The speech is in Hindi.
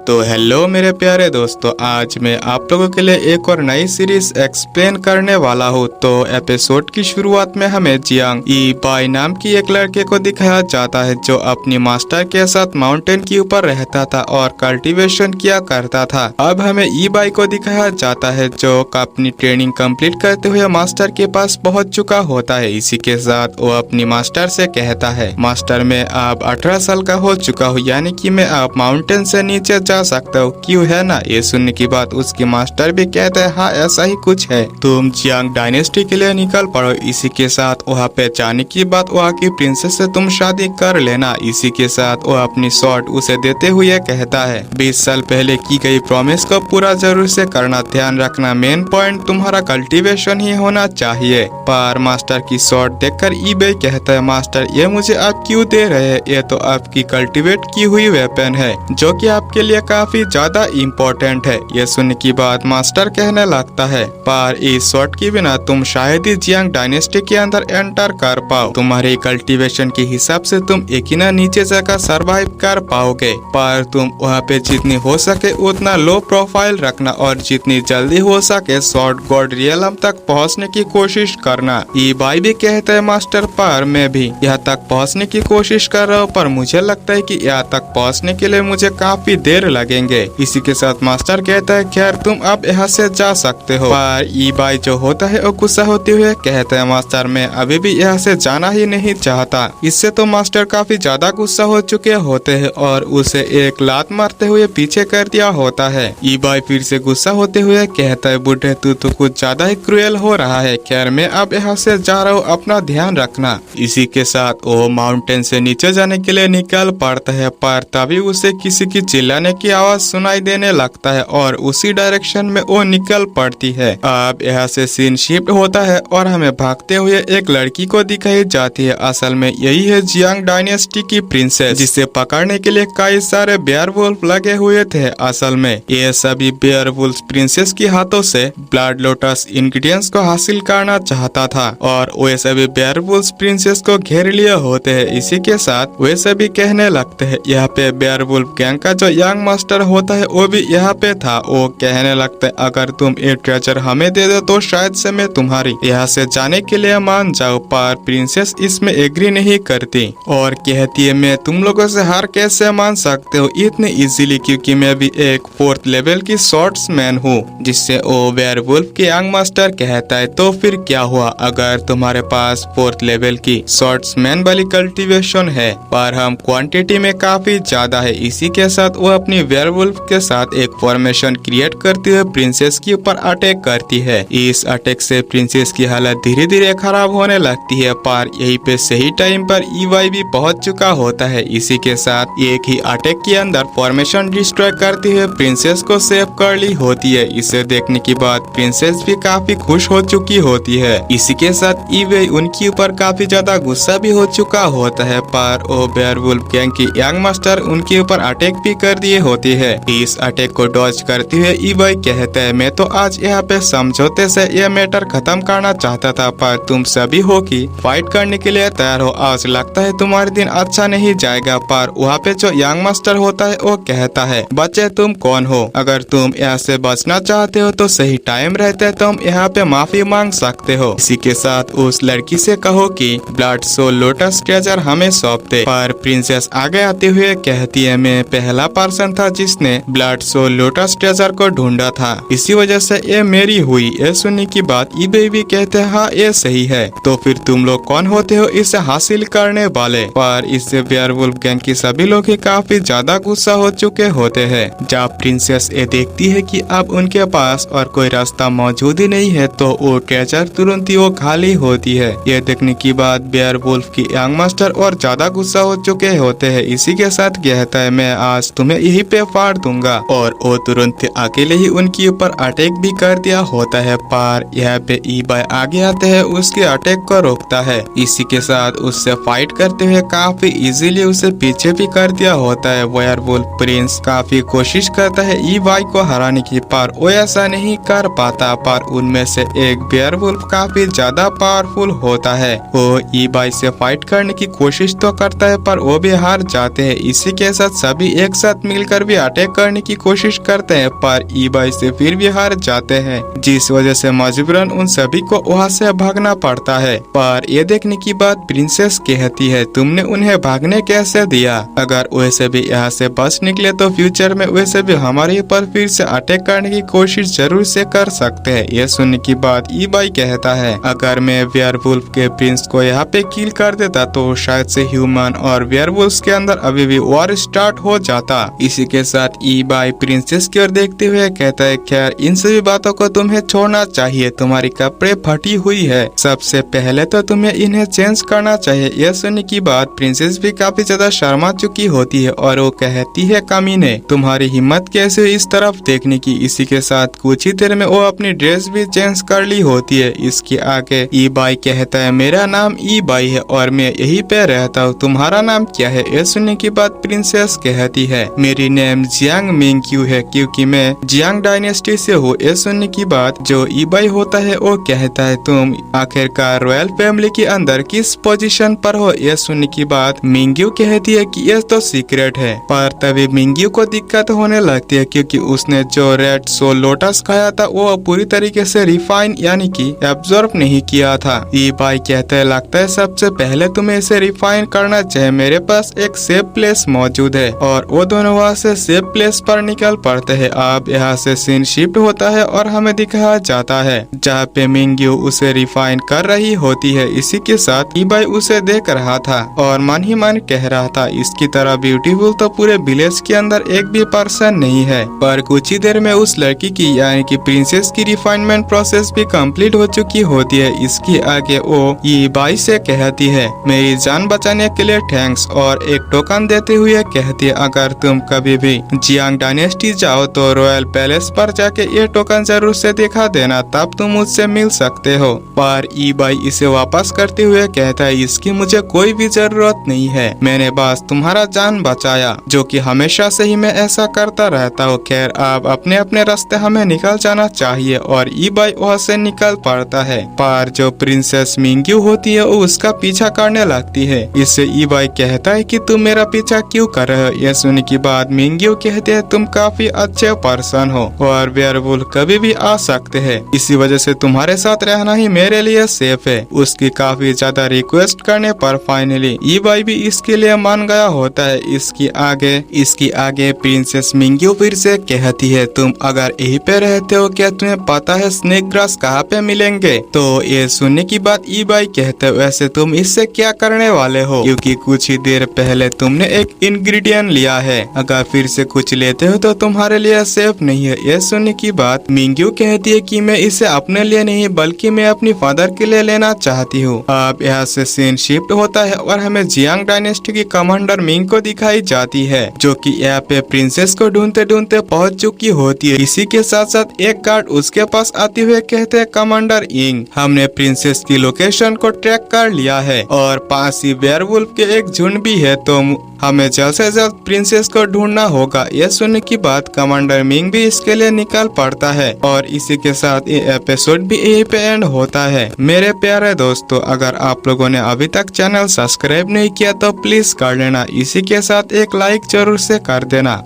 तो हेलो मेरे प्यारे दोस्तों, आज मैं आप लोगों के लिए एक और नई सीरीज एक्सप्लेन करने वाला हूँ। तो एपिसोड की शुरुआत में हमें जियांग ई बाई नाम की एक लड़के को दिखाया जाता है जो अपनी मास्टर के साथ माउंटेन के ऊपर रहता था और कल्टीवेशन किया करता था। अब हमें ई बाई को दिखाया जाता है जो अपनी ट्रेनिंग कंप्लीट करते हुए मास्टर के पास पहुँच चुका होता है। इसी के साथ वो अपनी मास्टर से कहता है, मास्टर मैं अब 18 साल का हो चुका हूँ, यानी कि मैं अब माउंटेन से नीचे जा सकता हूँ, क्यों है ना। ये सुनने की बात उसके मास्टर भी कहते हैं, हाँ ऐसा ही कुछ है, तुम जियांग डायनेस्टी के लिए निकल पड़ो। इसी के साथ वहाँ पे जाने की बात, वहाँ की प्रिंसेस से तुम शादी कर लेना। इसी के साथ वो अपनी शॉर्ट उसे देते हुए कहता है, 20 साल पहले की गई प्रॉमिस को पूरा जरूर से करना, ध्यान रखना मेन पॉइंट तुम्हारा कल्टीवेशन ही होना चाहिए। पर मास्टर की शॉर्ट देखकर ईबे कहता है, मास्टर ये मुझे आप क्यों दे रहे हैं, ये तो आपकी कल्टीवेट की हुई वेपन है जो कि आपके लिए काफी ज्यादा इम्पोर्टेंट है। ये सुनने की बात मास्टर कहने लगता है, पर इस शॉर्ट के बिना तुम शायद ही जियांग डायनेस्टी के अंदर एंटर कर पाओ, तुम्हारी कल्टीवेशन के हिसाब से तुम एक ही ना नीचे जाकर सरवाइव कर पाओगे। पर तुम वहाँ पे जितनी हो सके उतना लो प्रोफाइल रखना और जितनी जल्दी हो सके शॉर्ट गॉड रियलम तक पहुँचने की कोशिश करना। ई बाई भी कहते हैं, मास्टर पर मैं भी यहाँ तक पहुँचने की कोशिश कर रहा हूँ, पर मुझे लगता है कि यहाँ तक पहुँचने के लिए मुझे काफी देर लगेंगे। इसी के साथ मास्टर कहता है, खैर तुम अब यहाँ से जा सकते हो। पर ई बाई जो होता है वो गुस्सा होते हुए कहता है, मास्टर मैं अभी भी यहाँ से जाना ही नहीं चाहता। इससे तो मास्टर काफी ज्यादा गुस्सा हो चुके होते हैं और उसे एक लात मारते हुए पीछे कर दिया होता है। ई बाई फिर से गुस्सा होते हुए कहता है, बूढ़े तू तो कुछ ज्यादा ही क्रूएल हो रहा है, खैर मैं अब यहाँ से जा रहा हूँ, अपना ध्यान रखना। इसी के साथ वो माउंटेन से नीचे जाने के लिए निकल पड़ता है, पर तभी उसे किसी की चिल्लाने की आवाज सुनाई देने लगता है और उसी डायरेक्शन में वो निकल पड़ती है। अब यहाँ से सीन शिफ्ट होता है और हमें भागते हुए एक लड़की को दिखाई जाती है। असल में यही है जियांग डायनेस्टी की प्रिंसेस, जिसे पकड़ने के लिए कई सारे बेयरवुल्फ लगे हुए थे। असल में ये सभी बेयरवुल्फ प्रिंसेस के हाथों से ब्लड लोटस इंग्रेडिएंट्स को हासिल करना चाहता था और वे सभी बेयरवुल्फ प्रिंसेस को घेर लिए होते हैं। इसी के साथ वे सभी कहने लगते हैं, यहाँ पे बेयरवुल्फ गैंग का जो यंग मास्टर होता है वो भी यहाँ पे था। वो कहने लगता है, अगर तुम ये ट्रेजर हमें दे दो तो शायद से मैं तुम्हारी यहाँ से जाने के लिए मान जाऊँ। पर प्रिंसेस इसमें एग्री नहीं करती और कहती है, मैं तुम लोगों से हार कैसे मान सकते हो इतने इजीली, क्योंकि मैं भी एक 4th लेवल की स्वॉर्ड्समैन हूँ। जिससे वो बेयरवुल्फ के यंग मास्टर कहता है, तो फिर क्या हुआ अगर तुम्हारे पास 4th लेवल की स्वॉर्ड्समैन वाली कल्टीवेशन है, पर हम क्वांटिटी में काफी ज्यादा है। इसी के साथ वो अपनी वेयरवुल्फ के साथ एक फॉर्मेशन क्रिएट करते हुए प्रिंसेस के ऊपर अटैक करती है। इस अटैक से प्रिंसेस की हालत धीरे धीरे खराब होने लगती है, पर यहीं पे सही टाइम पर ईवाई भी पहुंच चुका होता है। इसी के साथ एक ही अटैक के अंदर फॉर्मेशन डिस्ट्रॉय करते हुए प्रिंसेस को सेव कर ली होती है। इसे देखने के बाद प्रिंसेस भी काफी खुश हो चुकी होती है। इसी के साथ ईवाई उनके ऊपर काफी ज्यादा गुस्सा भी हो चुका होता है, पर वो बेयरवुल्फ गैंग की यंग मास्टर उनके ऊपर अटैक भी कर दिए होती है। इस अटैक को डॉज करते हुए ईवाई कहते हैं, मैं तो आज यहाँ पे समझौते से ये मैटर खत्म करना चाहता था, पर तुम सभी हो कि फाइट करने के लिए तैयार हो, आज लगता है तुम्हारे दिन अच्छा नहीं जाएगा। पर वहाँ पे जो यंग मास्टर होता है वो कहता है, बच्चे तुम कौन हो, अगर तुम यहाँ से बचना चाहते हो तो सही टाइम रहते है तुम यहाँ पे माफी मांग सकते हो। इसी के साथ उस लड़की से कहो कि ब्लड सोल लोटस ट्रेजर हमें सौंप दे। पर प्रिंसेस आगे आते हुए कहती है, मैं पहला पर्सन था जिसने ब्लड सोल लोटस ट्रेजर को ढूंढा था, इसी वजह से ये मेरी हुई। ये सुनने की बात ईबे भी कहते हैं, हाँ ये सही है, तो फिर तुम लोग कौन होते हो इसे हासिल करने वाले। पर इससे बेयरवुल्फ गैंग की सभी लोग ही काफी ज्यादा गुस्सा हो चुके होते हैं। जब प्रिंसेस ये देखती है कि अब उनके पास और कोई रास्ता मौजूद ही नहीं है तो वो ट्रेजर तुरंत ही वो खाली होती है। ये देखने की बाद बेयरवुल्फ की यंग मास्टर और ज्यादा गुस्सा हो चुके होते हैं। इसी के साथ कहता है, मैं आज तुम्हें यहीं पे फाड़ दूंगा, और वो तुरंत अकेले ही उनके ऊपर अटैक भी कर दिया होता है। पर यहाँ पे ईबाई आगे आते हैं, उसके अटैक को रोकता है। इसी के साथ उससे फाइट करते हुए काफी इजीली उसे पीछे भी कर दिया होता है। वेयरवुल्फ प्रिंस काफी कोशिश करता है ईबाई को हराने की, पर वो ऐसा नहीं कर पाता। पर उनमें से एक बेयरवुल्फ काफी ज्यादा पावरफुल होता है, वो ईबाई से फाइट करने की कोशिश तो करता है पर वो भी हार जाते हैं। इसी के साथ सभी एक साथ मिलकर जानकर भी अटैक करने की कोशिश करते हैं, पर ईबाई से फिर भी हार जाते हैं, जिस वजह से मजबूरन उन सभी को वहाँ से भागना पड़ता है। पर ये देखने की बात प्रिंसेस कहती है, तुमने उन्हें भागने कैसे दिया? अगर वैसे भी यहाँ से बच निकले तो फ्यूचर में वैसे भी हमारे ऊपर फिर से अटैक करने की कोशिश जरूर से कर सकते हैं। ये सुनने की बात ईबाई कहता है, अगर मैं वेयरवुल्फ के प्रिंस को यहाँ पे किल कर देता तो शायद से ह्यूमन और वेयरवुल्फ के अंदर अभी भी वॉर स्टार्ट हो जाता। इसी के साथ ईबाई प्रिंसेस की ओर देखते हुए कहता है, खैर इन सभी बातों को तुम्हें छोड़ना चाहिए, तुम्हारी कपड़े फटी हुई है, सबसे पहले तो तुम्हें इन्हें चेंज करना चाहिए। यह सुनने की बात प्रिंसेस भी काफी ज्यादा शर्मा चुकी होती है और वो कहती है, कमीने तुम्हारी हिम्मत कैसे हुई इस तरफ देखने की। इसी के साथ कुछ ही देर में वो अपनी ड्रेस भी चेंज कर ली होती है। इसके आगे ईबाई कहता है, मेरा नाम ईबाई है और मैं यहीं पे रहता हूँ, तुम्हारा नाम क्या है? यह सुनने की बात प्रिंसेस कहती है, मेरी नेम जियांग मिंग्यू है क्योंकि मैं जियांग डायनेस्टी से हूँ। यह सुनने की बात जो ईबाई होता है वो कहता है, तुम आखिरकार रॉयल फैमिली के अंदर किस पोजीशन पर हो? यह सुनने की बात मिंग्यू कहती है कि यह तो सीक्रेट है। पर तभी मिंग्यू को दिक्कत होने लगती है क्योंकि उसने जो रेड सोल लोटस खाया था वो पूरी तरीके से रिफाइन यानी कि एब्जॉर्ब नहीं किया था। ईबाई कहते हैं, लगता है सबसे पहले तुम्हें इसे रिफाइन करना चाहिए, मेरे पास एक सेफ प्लेस मौजूद है। और वो दोनों वहाँ से सेफ प्लेस पर निकल पड़ते हैं। अब यहाँ से सीन शिफ्ट होता है और हमें दिखाया जाता है जहाँ पे मिंग्यू उसे रिफाइन कर रही होती है। इसी के साथ ईबाई उसे देख रहा था और मन ही मन कह रहा था, इसकी तरह ब्यूटीफुल तो पूरे विलेज के अंदर एक भी पर्सन नहीं है। पर कुछ ही देर में उस लड़की की यानी कि प्रिंसेस की रिफाइनमेंट प्रोसेस भी कंप्लीट हो चुकी होती है। इसके आगे वो ईबाई से कहती है, मेरी जान बचाने के लिए थैंक्स, और एक टोकन देते हुए कहती है, अगर तुम कभी भी जियांग डायनेस्टी जाओ तो रॉयल पैलेस पर जाके ये टोकन जरूर से दिखा देना, तब तुम मुझसे मिल सकते हो। पर ईबाई इसे वापस करते हुए कहता है, इसकी मुझे कोई भी जरूरत नहीं है, मैंने बस तुम्हारा जान बचाया, जो कि हमेशा से ही मैं ऐसा करता रहता हूँ। खैर अब अपने अपने रास्ते हमें निकल जाना चाहिए। और ईबाई वहाँ से निकल पड़ता है। पर जो प्रिंसेस मिंग्यू होती है वो उसका पीछा करने लगती है। इससे ईबाई कहता है कि तुम मेरा पीछा क्यों कर रहे हो? यह सुनने के बाद मिंग्यू कहते हैं, तुम काफी अच्छे पर्सन हो और वेयरवुल्फ कभी भी आ सकते हैं, इसी वजह से तुम्हारे साथ रहना ही मेरे लिए सेफ है। उसकी काफी ज्यादा रिक्वेस्ट करने पर फाइनली ईबाई भी इसके लिए मान गया होता है। इसकी आगे प्रिंसेस मिंग्यू फिर से कहती है, तुम अगर यहीं पे रहते हो, क्या तुम्हें पता है स्नेक ग्रास कहाँ पे मिलेंगे? तो ये सुनने की बात ईबाई कहते हैं, वैसे तुम इससे क्या करने वाले हो? क्योंकि कुछ ही देर पहले तुमने एक इंग्रेडिएंट लिया है, अगर फिर से कुछ लेते हो तो तुम्हारे लिए सेफ नहीं है। यह सुनने की बात मिंग्यू कहती है कि मैं इसे अपने लिए नहीं बल्कि मैं अपनी फादर के लिए लेना चाहती हूँ। अब यहाँ से सीन शिफ्ट होता है और हमें जियांग डायनेस्टी की कमांडर मिंग को दिखाई जाती है, जो कि यहाँ पे प्रिंसेस को ढूंढते ढूंढते पहुँच चुकी होती है। इसी के साथ साथ एक गार्ड उसके पास आते हुए कहते हैं, कमांडर इंग, हमने प्रिंसेस की लोकेशन को ट्रैक कर लिया है और पास ही वेयरवुल्फ के एक झुंड भी है, तो हमें जल्द से जल्द प्रिंसेस को ढूंढना होगा। यह सुनने की बात कमांडर मिंग भी इसके लिए निकल पड़ता है और इसी के साथ ये एपिसोड भी यहीं पे एंड होता है। मेरे प्यारे दोस्तों, अगर आप लोगों ने अभी तक चैनल सब्सक्राइब नहीं किया तो प्लीज कर लेना, इसी के साथ एक लाइक जरूर से कर देना।